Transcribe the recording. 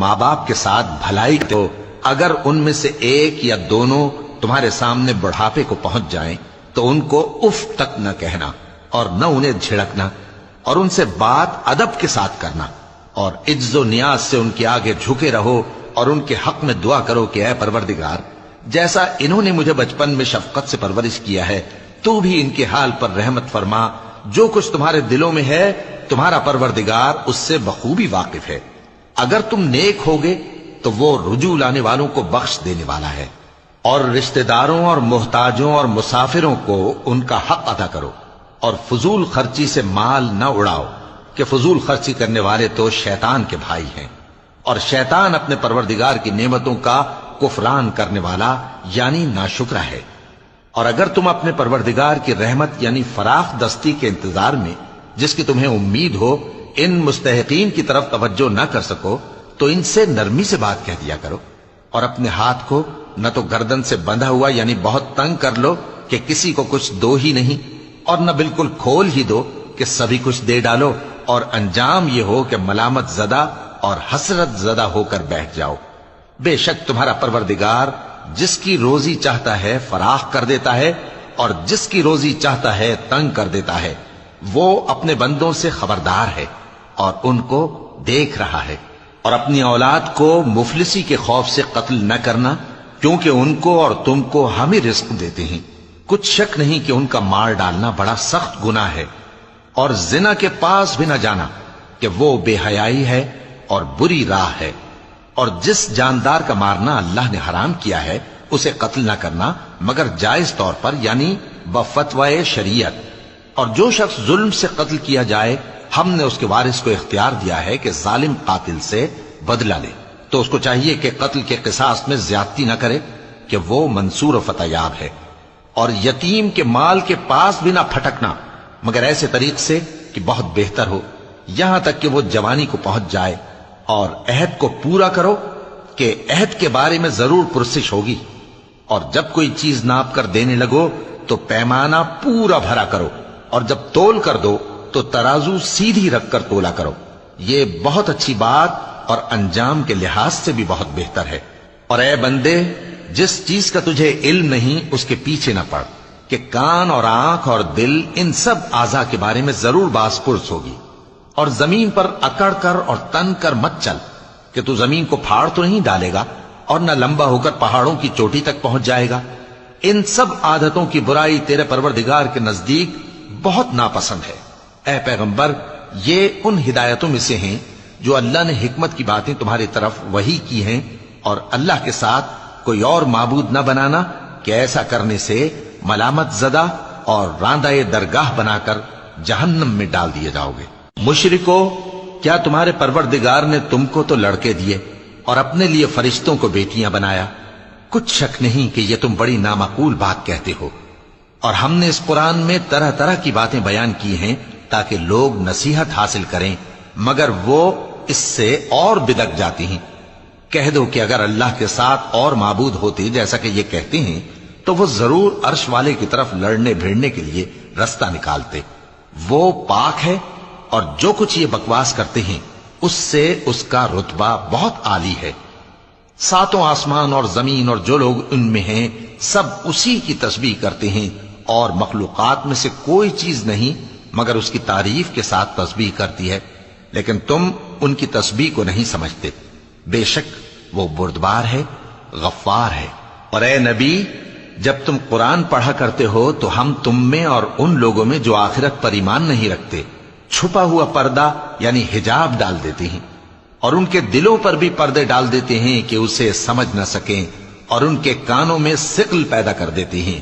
ماں باپ کے ساتھ بھلائی تو اگر ان میں سے ایک یا دونوں تمہارے سامنے بڑھاپے کو پہنچ جائیں تو ان کو اف تک نہ کہنا اور نہ انہیں جھڑکنا، اور ان سے بات ادب کے ساتھ کرنا، اور عجز و نیاز سے ان کے آگے جھکے رہو اور ان کے حق میں دعا کرو کہ اے پروردگار، جیسا انہوں نے مجھے بچپن میں شفقت سے پرورش کیا ہے تو بھی ان کے حال پر رحمت فرما، جو کچھ تمہارے دلوں میں ہے تمہارا پروردگار اس سے بخوبی واقف ہے۔ اگر تم نیک ہوگے تو وہ رجوع لانے والوں کو بخش دینے والا ہے۔ اور رشتہ داروں اور محتاجوں اور مسافروں کو ان کا حق ادا کرو، اور فضول خرچی سے مال نہ اڑاؤ کہ فضول خرچی کرنے والے تو شیطان کے بھائی ہیں، اور شیطان اپنے پروردگار کی نعمتوں کا کفران کرنے والا یعنی ناشکرا ہے۔ اور اگر تم اپنے پروردگار کی رحمت یعنی فراخ دستی کے انتظار میں جس کی تمہیں امید ہو ان مستحقین کی طرف توجہ نہ کر سکو تو ان سے نرمی سے بات کہہ دیا کرو، اور اپنے ہاتھ کو نہ تو گردن سے بندھا ہوا یعنی بہت تنگ کر لو کہ کسی کو کچھ دو ہی نہیں، اور نہ بالکل کھول ہی دو کہ سبھی کچھ دے ڈالو، اور انجام یہ ہو کہ ملامت زدہ اور حسرت زدہ ہو کر بیٹھ جاؤ۔ بے شک تمہارا پروردگار جس کی روزی چاہتا ہے فراخ کر دیتا ہے، اور جس کی روزی چاہتا ہے تنگ کر دیتا ہے، وہ اپنے بندوں سے خبردار ہے اور ان کو دیکھ رہا ہے۔ اور اپنی اولاد کو مفلسی کے خوف سے قتل نہ کرنا، کیونکہ ان کو اور تم کو ہم ہی رزق دیتے ہیں، کچھ شک نہیں کہ ان کا مار ڈالنا بڑا سخت گناہ ہے۔ اور زنا کے پاس بھی نہ جانا کہ وہ بے حیائی ہے اور بری راہ ہے۔ اور جس جاندار کا مارنا اللہ نے حرام کیا ہے اسے قتل نہ کرنا مگر جائز طور پر یعنی بفتوائے شریعت۔ اور جو شخص ظلم سے قتل کیا جائے ہم نے اس کے وارث کو اختیار دیا ہے کہ ظالم قاتل سے بدلہ لے، تو اس کو چاہیے کہ قتل کے قصاص میں زیادتی نہ کرے کہ وہ منصور و فتح یاب ہے۔ اور یتیم کے مال کے پاس بھی نہ پھٹکنا مگر ایسے طریق سے کہ بہت بہتر ہو، یہاں تک کہ وہ جوانی کو پہنچ جائے۔ اور عہد کو پورا کرو کہ عہد کے بارے میں ضرور پرسش ہوگی، اور جب کوئی چیز ناپ کر دینے لگو تو پیمانہ پورا بھرا کرو، اور جب تول کر دو تو ترازو سیدھی رکھ کر تولا کرو، یہ بہت اچھی بات اور انجام کے لحاظ سے بھی بہت بہتر ہے۔ اور اے بندے، جس چیز کا تجھے علم نہیں اس کے پیچھے نہ پڑ کہ کان اور آنکھ اور دل ان سب اعضاء کے بارے میں ضرور باز پرس ہوگی۔ اور زمین پر اکڑ کر اور تن کر مت چل کہ تو زمین کو پھاڑ تو نہیں ڈالے گا اور نہ لمبا ہو کر پہاڑوں کی چوٹی تک پہنچ جائے گا۔ ان سب عادتوں کی برائی تیرے پروردگار کے نزدیک بہت ناپسند ہے۔ اے پیغمبر، یہ ان ہدایتوں میں سے ہیں جو اللہ نے حکمت کی باتیں تمہاری طرف وحی کی ہیں، اور اللہ کے ساتھ کوئی اور معبود نہ بنانا کہ ایسا کرنے سے ملامت زدہ اور راندہ درگاہ بنا کر جہنم میں ڈال دیے جاؤ گے۔ مشرکو، کیا تمہارے پروردگار نے تم کو تو لڑکے دیے اور اپنے لیے فرشتوں کو بیٹیاں بنایا؟ کچھ شک نہیں کہ یہ تم بڑی نامعقول بات کہتے ہو، اور ہم نے اس قرآن میں طرح طرح کی باتیں بیان کی ہیں تاکہ لوگ نصیحت حاصل کریں، مگر وہ اس سے اور بدک جاتی ہیں۔ کہہ دو کہ اگر اللہ کے ساتھ اور معبود ہوتے جیسا کہ یہ کہتے ہیں تو وہ ضرور عرش والے کی طرف لڑنے بھیڑنے کے لیے رستہ نکالتے۔ وہ پاک ہے اور جو کچھ یہ بکواس کرتے ہیں اس سے اس کا رتبہ بہت عالی ہے۔ ساتوں آسمان اور زمین اور جو لوگ ان میں ہیں سب اسی کی تسبیح کرتے ہیں، اور مخلوقات میں سے کوئی چیز نہیں مگر اس کی تعریف کے ساتھ تسبیح کرتی ہے، لیکن تم ان کی تسبیح کو نہیں سمجھتے۔ بے شک وہ بردبار ہے، غفار ہے۔ اور اے نبی، جب تم قرآن پڑھا کرتے ہو تو ہم تم میں اور ان لوگوں میں جو آخرت پر ایمان نہیں رکھتے چھپا ہوا پردہ یعنی حجاب ڈال دیتے ہیں، اور ان کے دلوں پر بھی پردے ڈال دیتے ہیں کہ اسے سمجھ نہ سکیں، اور ان کے کانوں میں ثقل پیدا کر دیتے ہیں۔